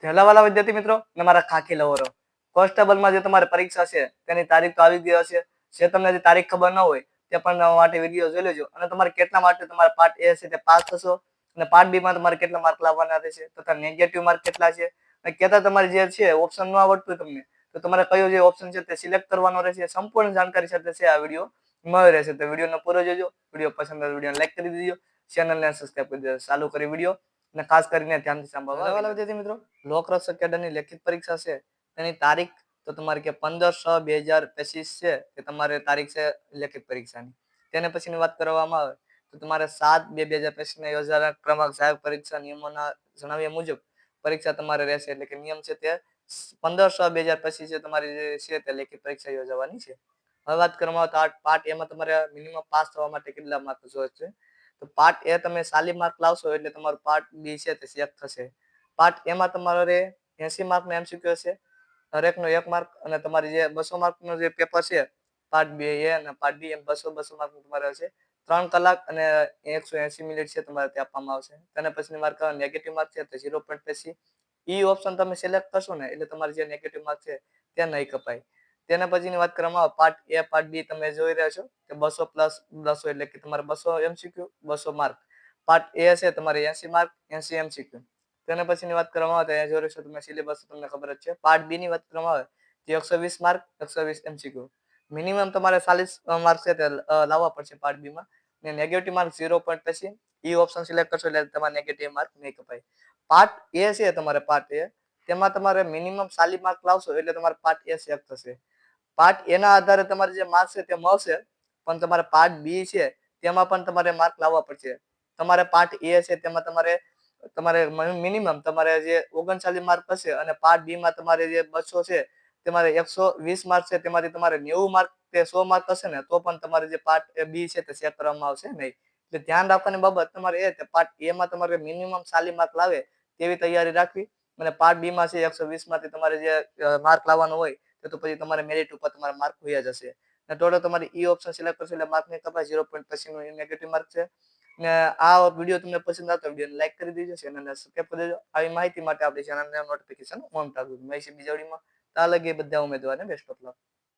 Hello વાલા વિદ્યાર્થી મિત્રો અને મારા ખાખી લવરો, કોન્સ્ટેબલમાં જે તમારી પરીક્ષા છે તેની તારીખ તો આવી ગઈ હશે. જે તમને જે તારીખ ખબર ન હોય તે પણ માટે વિડીયો જોઈ લેજો. અને તમારે કેટલા માટે તમારા પાર્ટ એ છે તે પાસ થશો અને પાર્ટ બી માં તમારે કેટલા માર્ક લાવવાના રહેશે તથા નેગેટિવ માર્ક કેટલા છે અને કેટલા તમારે જે છે ઓપ્શન ન આવડતું તમને તો તમારે કયો જે ઓપ્શન છે તે સિલેક્ટ કરવાનો રહેશે. સંપૂર્ણ જાણકારી સાથે છે આ વિડીયો મળી રહેશે. તો વિડીયોનો પૂરો જોજો. વિડીયો પસંદ આવે વિડીયોને લાઈક કરી દેજો, ચેનલને સબસ્ક્રાઇબ કરી દેજો. ચાલુ કરી વિડીયો અને ખાસ કરીને ધ્યાનથી સાંભળવા વિદ્યાર્થી મિત્રો. લોકરક્ષ એકેડેમી લેખિત પરીક્ષા છે તેની તારીખ તો તમારી કે 15/6/2025 છે તે તમારે તારીખ છે લેખિત પરીક્ષાની. તેને પછીની વાત કરવામાં આવે તો તમારે 7/2/2025 ને યોજાનાર ક્રમાંક જાહેર પરીક્ષા નિયમોના જણાવ્યા મુજબ પરીક્ષા તમારે રહેશે. એટલે કે નિયમ છે તે 15/6/2025 છે તમારી જે છે તે લેખિત પરીક્ષા યોજવાની છે. હવે વાત કરવામાં આવે તો પાર્ટ એમાં તમારે મિનિમમ પાસ થવા માટે કેટલા માર્ક જોઈએ છે. તો પાર્ટ એ તમે 40 માર્ક લાવશો એટલે તમારું પાર્ટ બી છે તે સિલેક્ટ થશે. પાર્ટ એમાં તમારે 80 માર્કનો MCQ હશે, દરેકનો 1 માર્ક, અને તમારી જે 200 માર્કનો જે પેપર છે પાર્ટ બી એ અને પાર્ટ બી એમ 200 માર્કનું તમારે હશે. 3 કલાક અને 180 મિનિટ છે તમારે તે આપવામાં આવશે. તેને પછીની માર્ક નેગેટિવ માર્ક છે તે 0.80. ઈ ઓપ્શન તમે સિલેક્ટ કરશો ને એટલે તમારે જે નેગેટિવ માર્ક છે તે નહીં કપાય. તેના પછીની વાત કરવામાં આવે પાર્ટ એ પાર્ટ બી તમે જોઈ રહ્યા છો કે 200 પ્લસ 200 એટલે કે તમારે 200 MCQ 200 માર્ક. પાર્ટ એ છે તમારે 80 માર્ક 80 MCQ. તેના પછીની વાત કરવામાં આવે તો અહીંયા જોઈ રહેશો તમે સિલેબસ તમને ખબર જ છે. પાર્ટ બી ની વાત કરવામાં આવે તો 120 માર્ક 120 MCQ. મિનિમમ તમારે 40 માર્ક છે તે લાવવા પડશે પાર્ટ બી માં. ને નેગેટિવ માર્ક 0.80. ઈ ઓપ્શન સિલેક્ટ કરશો એટલે તમારે નેગેટિવ માર્ક નહીં કપાય. પાર્ટ એ છે તમારે પાર્ટ એ તેમાં તમારે મિનિમમ 40 માર્ક લાવશો એટલે તમારે પાર્ટ એ સિલેક્ટ થશે. પાર્ટ એના આધારે તમારે જે માર્ક છે તે મળશે, પણ તમારે પાર્ટ બી છે તેમાં પણ તમારે માર્ક લાવવા પડશે. તમારે પાર્ટ એ છે તેમાં તમારે મિનિમમ તમારે જે 39 માર્ક હશે અને પાર્ટ બી માં તમારે જે 200 છે તમારે 120 માર્ક છે તેમાંથી તમારે 90 માર્ક કે 100 માર્ક હશે ને તો પણ તમારે જે પાર્ટ બી છે તે ચેક કરવામાં આવશે નહીં. એટલે ધ્યાન રાખવાની બાબત તમારે એ કે પાર્ટ એ માં તમારે મિનિમમ 40 માર્ક લાવે તેવી તૈયારી રાખવી. અને પાર્ટ બી માં છે 120 માંથી તમારે જે માર્ક લાવવાનો હોય તો પછી તમારે મેરિટ ઉપર તમારા માર્ક હોયા જશે. અને ટોટલ તમારી ઈ ઓપ્શન સિલેક્ટ કરશો એટલે માર્ક નહીં કપાય. 0.80 નો નેગેટિવ માર્ક છે. ને આ વિડીયો તમને પસંદ આવતો વિડીયોને લાઈક કરી દેજો, ચેનલને સબસ્ક્રાઇબ કરી દેજો. આવી માહિતી માટે આપણી ચેનલને નોટિફિકેશન ઓન રાખજો. મળીશું બીજા વિડીયોમાં. ત્યાં લગી બધા ઉમેદવારને બેસ્ટ ઓફ લક.